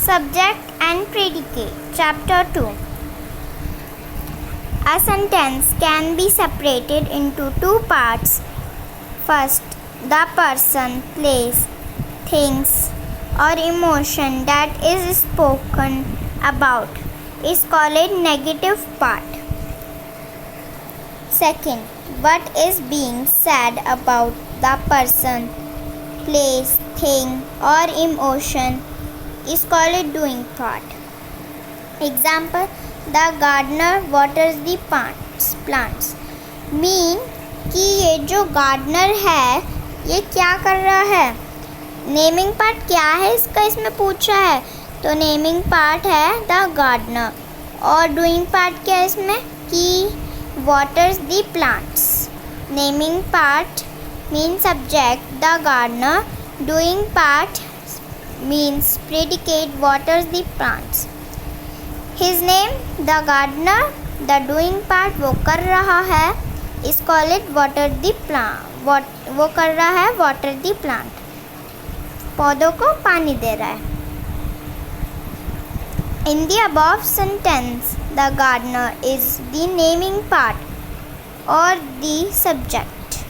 Subject and predicate. Chapter 2. A sentence can be separated into two parts. First, the person, place, things, or emotion that is spoken about is called negative part. Second, what is being said about the person, place, thing, or emotion is called doing part. Example, the gardener waters the plants. Mean कि ये जो gardener है ये क्या कर रहा है. Naming part क्या है इसका, इसमें पूछा है, तो नेमिंग पार्ट है द गार्डनर और डूइंग पार्ट क्या है इसमें कि waters the plants. Naming part means subject the gardener, doing part means predicate waters the plants. His name the gardener, the doing part वो कर रहा है is called water the plant. वो कर रहा है water the plant, पौधों को पानी दे रहा है. In the above sentence, the gardener is the naming part or the subject.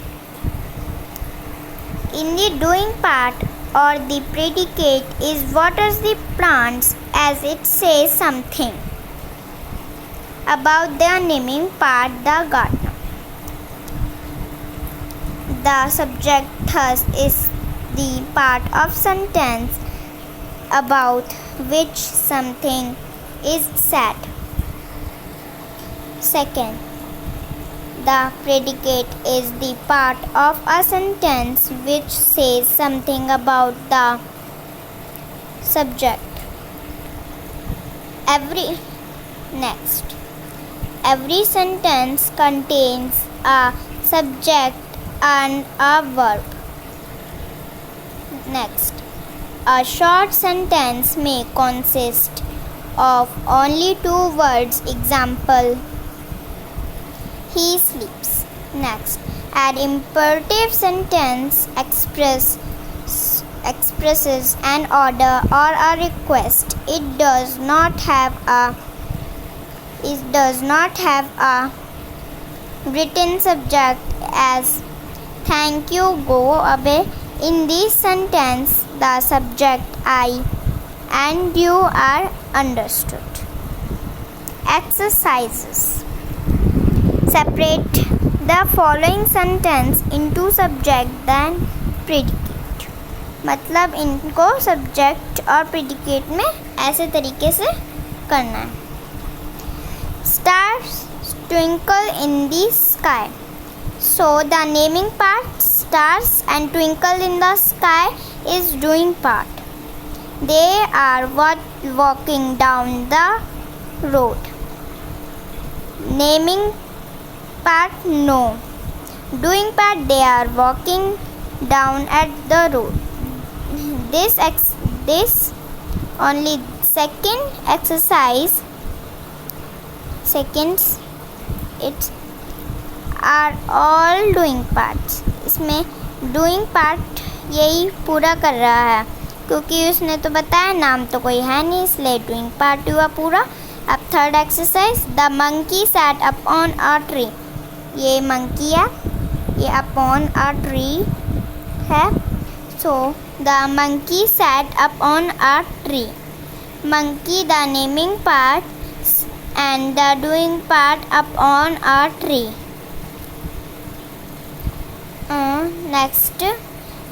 In the doing part or the predicate is waters the plants as it says something about the naming part, the gardener. The subject thus is the part of sentence about which something is said. Second, the predicate is the part of a sentence which says something about the subject. Every sentence contains a subject and a verb. Next, a short sentence may consist of only two words. Example, he sleeps. Next, an imperative sentence expresses an order or a request. It does not have a written subject as thank you, go away. In this sentence, the subject I and you are understood. Exercises. Separate the following sentence into subject then predicate. मतलब इनको subject और predicate में ऐसे तरीके से करना है. Stars twinkle in the sky. So the naming part, stars and twinkle in the sky, is doing part. They are walking down the road. Naming part, no. Doing part, they are walking down at the road. This only second exercise. Seconds, it's are all doing parts. इसमें doing part यही पूरा कर रहा है क्योंकि उसने तो बताया नाम तो कोई है नहीं, इसलिए doing part हुआ पूरा. अब third exercise, the monkey sat upon a tree. ये मंकी है, ये अपॉन अ ट्री है. So the monkey sat upon a tree. Monkey the naming part and the doing part upon a tree. Next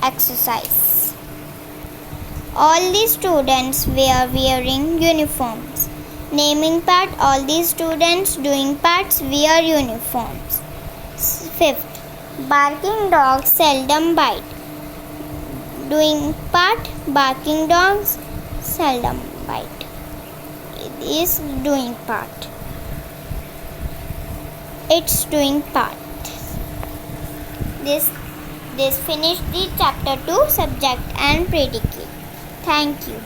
exercise. All the students were wearing uniforms. Naming part, all the students. Doing parts, wear uniforms. Fifth, barking dogs seldom bite. Doing part, barking dogs seldom bite. It is doing part. It's doing part. This finished the chapter 2 subject and predicate. Thank you.